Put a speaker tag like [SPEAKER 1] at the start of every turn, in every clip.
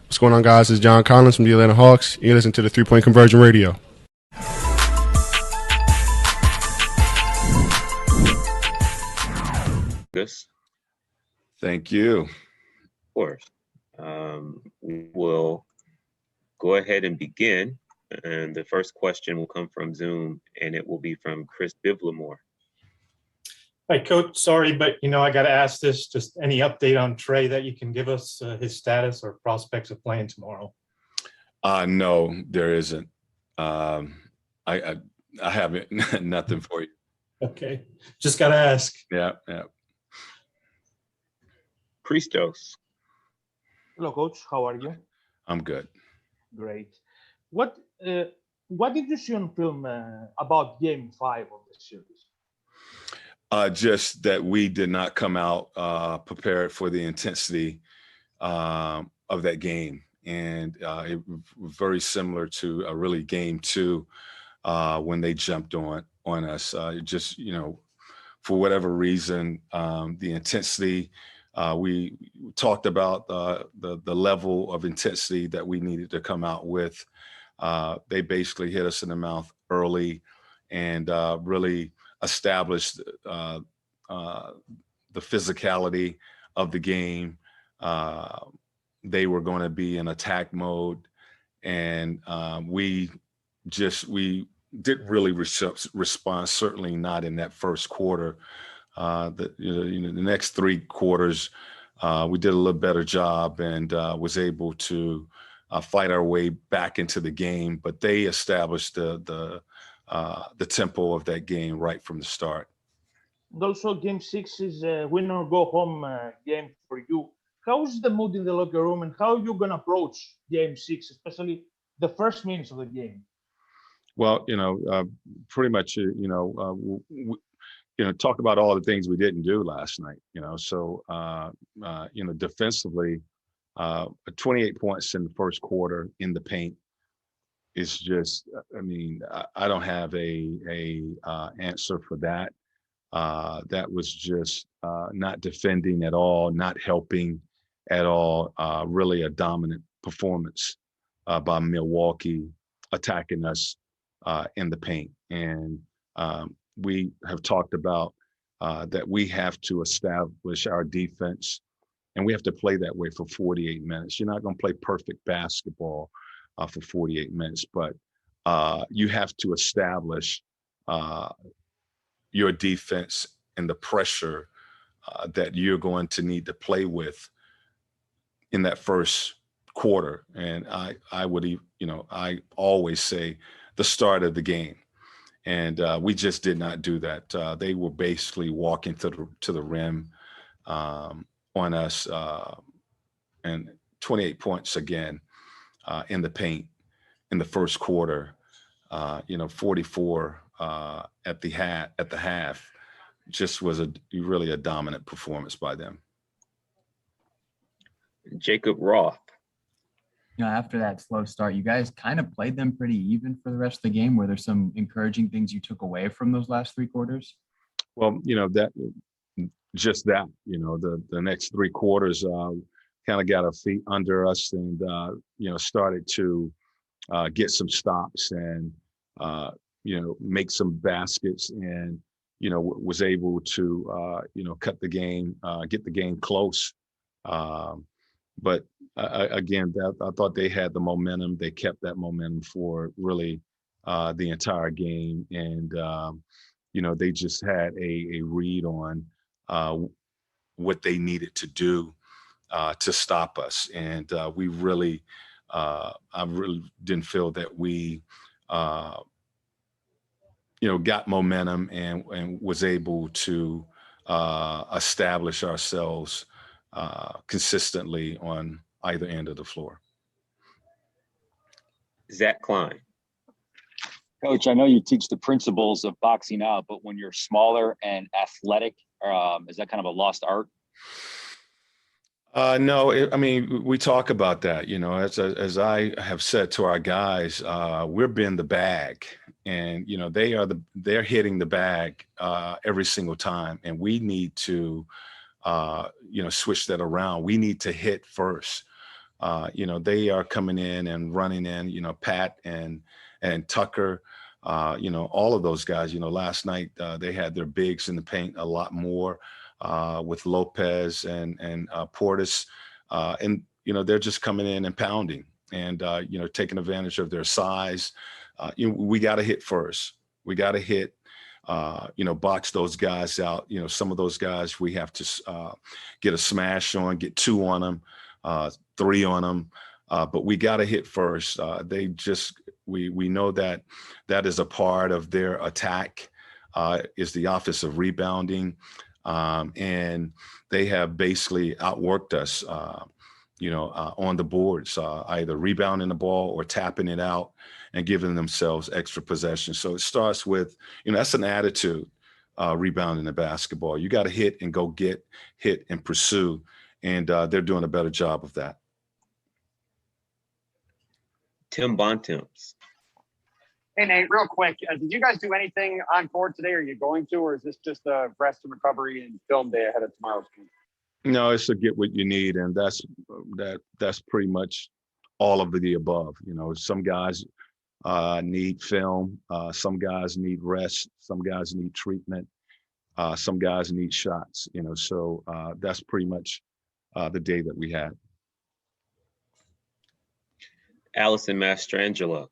[SPEAKER 1] What's going on, guys? It's John Collins from the Atlanta Hawks. You listen to the 3-Point Conversion Radio.
[SPEAKER 2] This.
[SPEAKER 3] Thank you.
[SPEAKER 2] Of course. We will go ahead and begin. And the first question will come from Zoom, and it will be from Chris Bivlamore.
[SPEAKER 4] Hi, Coach. Sorry, but, I got to ask this. Just any update on Trae that you can give us, his status or prospects of playing tomorrow?
[SPEAKER 3] No, there isn't. I haven't nothing for you.
[SPEAKER 4] Okay. Just got to ask.
[SPEAKER 3] Yeah.
[SPEAKER 2] Christos.
[SPEAKER 5] Hello, Coach. How are you?
[SPEAKER 3] I'm good.
[SPEAKER 5] Great. What did you see on film about Game 5 of the series?
[SPEAKER 3] Just that we did not come out prepared for the intensity of that game. And it was very similar to really Game 2 when they jumped on us. Just, for whatever reason, the intensity, we talked about the level of intensity that we needed to come out with. They basically hit us in the mouth early and really established the physicality of the game. They were going to be in attack mode, and we didn't really respond. Certainly not in that first quarter. The next 3 quarters, we did a little better job and was able to fight our way back into the game. But they established the tempo of that game right from the start.
[SPEAKER 5] And also, Game 6 is a win or go home game for you. How is the mood in the locker room, and how are you going to approach Game 6, especially the first minutes of the game?
[SPEAKER 3] Well, pretty much, talk about all the things we didn't do last night. So defensively, 28 points in the first quarter in the paint is just. I don't have a answer for that. That was just not defending at all, not helping at all. Really a dominant performance by Milwaukee attacking us in the paint. And we have talked about that we have to establish our defense, and we have to play that way for 48 minutes. You're not going to play perfect basketball for 48 minutes, but you have to establish your defense and the pressure that you're going to need to play with in that first quarter. And I would, I always say the start of the game. And we just did not do that. They were basically walking to the rim on us, and 28 points again in the paint in the first quarter. 44 at the half. Just was really a dominant performance by them.
[SPEAKER 2] Jacob Roth.
[SPEAKER 6] After that slow start, you guys kind of played them pretty even for the rest of the game. Were there some encouraging things you took away from those last 3 quarters?
[SPEAKER 3] Well, the next 3 quarters kind of got our feet under us and, started to get some stops and, make some baskets and, was able to, cut the game, get the game close. But again, I thought they had the momentum. They kept that momentum for really the entire game. And, they just had a read on what they needed to do to stop us. And I really didn't feel that we, got momentum and was able to establish ourselves consistently on either end of the floor.
[SPEAKER 2] Zach Klein.
[SPEAKER 7] Coach, I know you teach the principles of boxing out, but when you're smaller and athletic, is that kind of a lost art?
[SPEAKER 3] No, we talk about that, as I have said to our guys, we're being the bag, and, they're hitting the bag every single time. And we need to, switch that around. We need to hit first. They are coming in and running in, Pat and Tucker, all of those guys, last night they had their bigs in the paint a lot more with Lopez and Portis. And they're just coming in and pounding and, taking advantage of their size. We got to hit first. We got to hit, box those guys out. Some of those guys we have to get a smash on, get 2 on them, 3 on them. But we got to hit first. We know that is a part of their attack, is the offensive rebounding. And they have basically outworked us, on the boards, either rebounding the ball or tapping it out and giving themselves extra possession. So it starts with, that's an attitude, rebounding the basketball. You got to hit and go get, hit and pursue. And they're doing a better job of that.
[SPEAKER 2] Tim Bontemps.
[SPEAKER 8] Hey, Nate, real quick. Did you guys do anything on court today? Are you going to, or is this just a rest and recovery and film day ahead of tomorrow's game?
[SPEAKER 3] No, it's to get what you need. And that's pretty much all of the above. Some guys need film. Some guys need rest. Some guys need treatment. Some guys need shots, so that's pretty much the day that we had.
[SPEAKER 2] Allison Mastrangelo.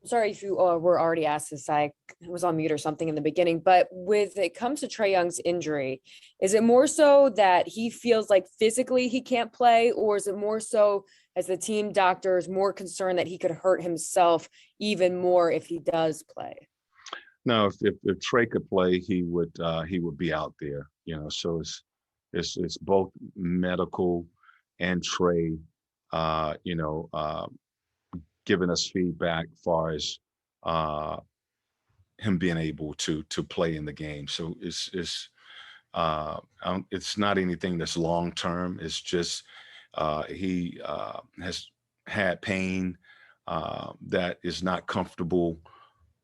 [SPEAKER 9] Sorry if you were already asked this. I was on mute or something in the beginning, but with it comes to Trae Young's injury, is it more so that he feels like physically he can't play, or is it more so as the team doctor is more concerned that he could hurt himself even more if he does play?
[SPEAKER 3] No, if Trae could play, he would be out there, so it's both medical and Trae, giving us feedback as far as him being able to play in the game. So it's not anything that's long term. It's just he has had pain that is not comfortable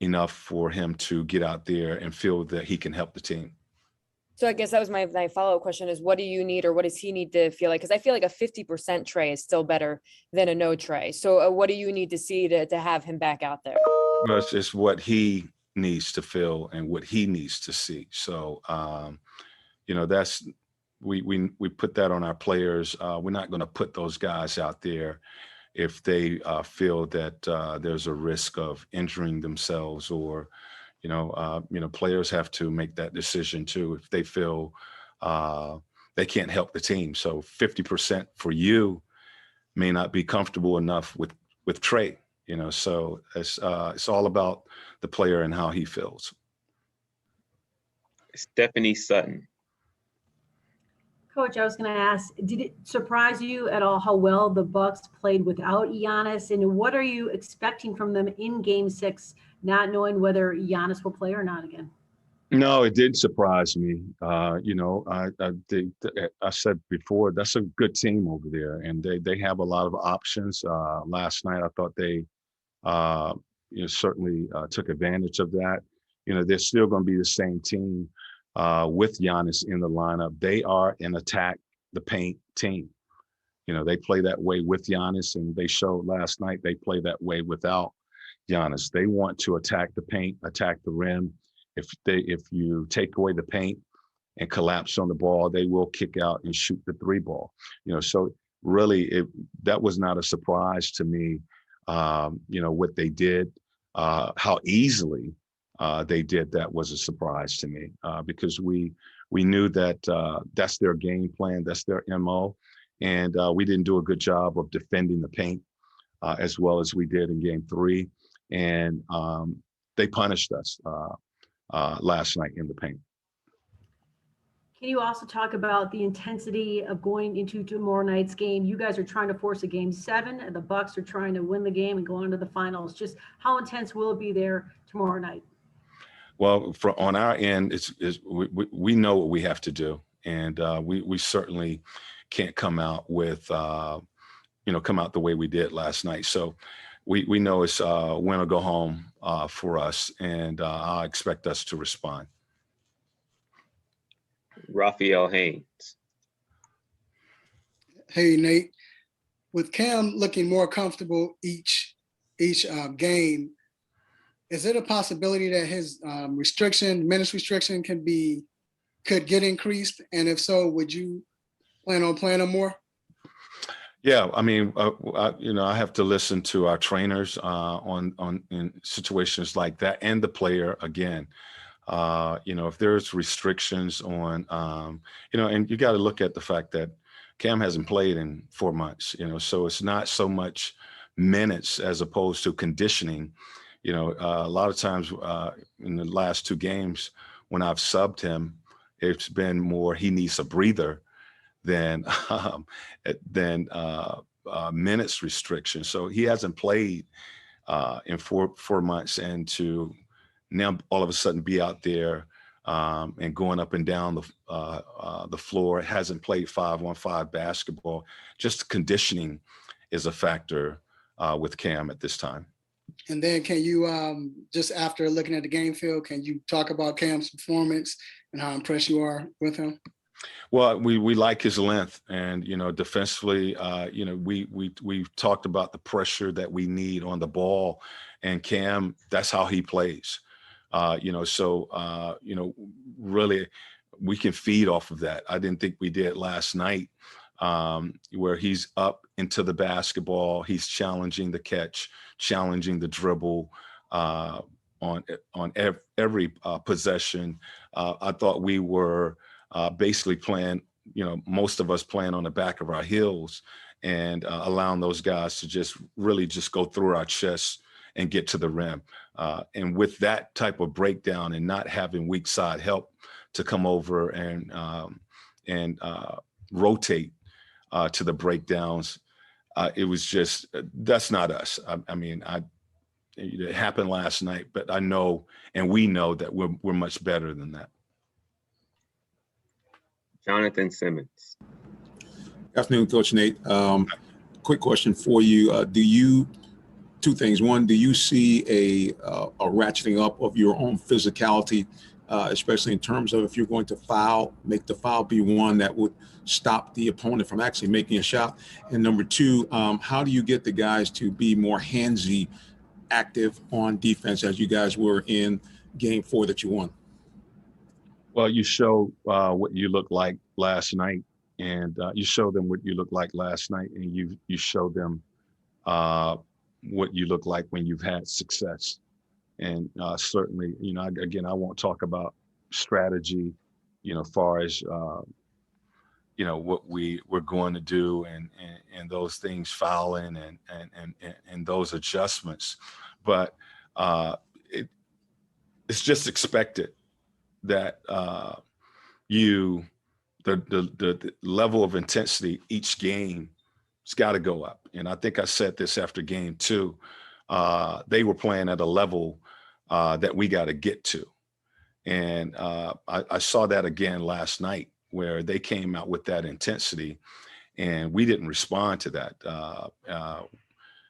[SPEAKER 3] enough for him to get out there and feel that he can help the team.
[SPEAKER 9] So I guess that was my follow-up question is, what do you need, or what does he need to feel like? Because I feel like a 50% Trae is still better than a no Trae. So what do you need to see to have him back out there?
[SPEAKER 3] Well, it's what he needs to feel and what he needs to see. So, that's, we put that on our players. We're not going to put those guys out there if they feel that there's a risk of injuring themselves, or players have to make that decision too if they feel they can't help the team. So 50% for you may not be comfortable enough with Trae, so it's all about the player and how he feels.
[SPEAKER 2] Stephanie Sutton.
[SPEAKER 10] Coach, I was going to ask, did it surprise you at all how well the Bucks played without Giannis? And what are you expecting from them in Game 6, not knowing whether Giannis will play or not again?
[SPEAKER 3] No, it didn't surprise me. I said before, that's a good team over there, and they have a lot of options. Last night, I thought they certainly took advantage of that. They're still going to be the same team with Giannis in the lineup. They are an attack the paint team. They play that way with Giannis, and they showed last night they play that way without Giannis. They want to attack the paint, attack the rim. If you take away the paint and collapse on the ball, they will kick out and shoot the 3 ball. So really that was not a surprise to me. What they did, how easily they did that was a surprise to me, because we knew that that's their game plan, that's their MO, and we didn't do a good job of defending the paint as well as we did in Game 3, and they punished us last night in the paint.
[SPEAKER 10] Can you also talk about the intensity of going into tomorrow night's game? You guys are trying to force a Game 7, and the Bucks are trying to win the game and go on to the finals. Just how intense will it be there tomorrow night?
[SPEAKER 3] Well, on our end, we know what we have to do, and we certainly can't come out with come out the way we did last night. So we know it's win or go home for us, and I expect us to respond.
[SPEAKER 2] Raphael Haynes.
[SPEAKER 11] Hey, Nate. with Cam looking more comfortable each game, is it a possibility that his minutes restriction could get increased? And if so, would you plan on playing him more?
[SPEAKER 3] Yeah, I mean, I have to listen to our trainers in situations like that, and the player again. If there's restrictions on, and you got to look at the fact that Cam hasn't played in 4 months, so it's not so much minutes as opposed to conditioning. A lot of times in the last 2 games when I've subbed him, it's been more he needs a breather than minutes restriction. So he hasn't played in 4 months, and to now all of a sudden be out there and going up and down the floor, hasn't played 5-on-5 basketball. Just conditioning is a factor with Cam at this time.
[SPEAKER 11] And then can you, just after looking at the game film, can you talk about Cam's performance and how impressed you are with him?
[SPEAKER 3] Well, we like his length, and defensively, we've talked about the pressure that we need on the ball, and Cam, that's how he plays. Really, we can feed off of that. I didn't think we did last night, where he's up into the basketball, he's challenging the catch, challenging the dribble on every possession. I thought we were basically playing, most of us playing on the back of our heels, and allowing those guys to just go through our chests and get to the rim. And with that type of breakdown and not having weak side help to come over and rotate to the breakdowns, it was just, that's not us. It happened last night, but I know, and we know that we're much better than that.
[SPEAKER 2] Jonathan Simmons.
[SPEAKER 12] Good afternoon, Coach Nate. Quick question for you. Two things. One, do you see a ratcheting up of your own physicality, especially in terms of if you're going to foul, make the foul be one that would stop the opponent from actually making a shot? And number two, how do you get the guys to be more handsy, active on defense as you guys were in game 4 that you won?
[SPEAKER 3] Well, you show what you look like last night, and you show them what you look like last night, and you show them what you look like when you've had success. And certainly, I won't talk about strategy, far as what we're going to do and those things, fouling and those adjustments, but it's just expected that the level of intensity each game has got to go up. And I think I said this after game 2. They were playing at a level that we got to get to. And I saw that again last night, where they came out with that intensity and we didn't respond to that.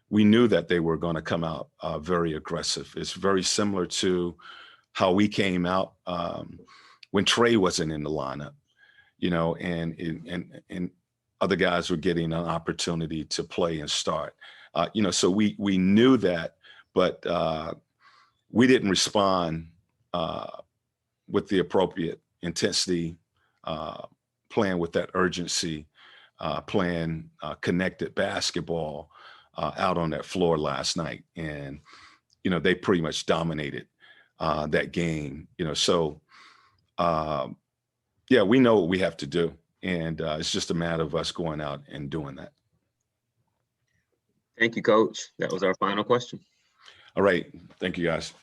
[SPEAKER 3] We knew that they were going to come out very aggressive. It's very similar to how we came out when Trae wasn't in the lineup, and other guys were getting an opportunity to play and start. So we knew that, but we didn't respond with the appropriate intensity, playing with that urgency, playing connected basketball out on that floor last night. And, they pretty much dominated that game, so we know what we have to do. And it's just a matter of us going out and doing that.
[SPEAKER 2] Thank you, Coach. That was our final question.
[SPEAKER 3] All right. Thank you, guys.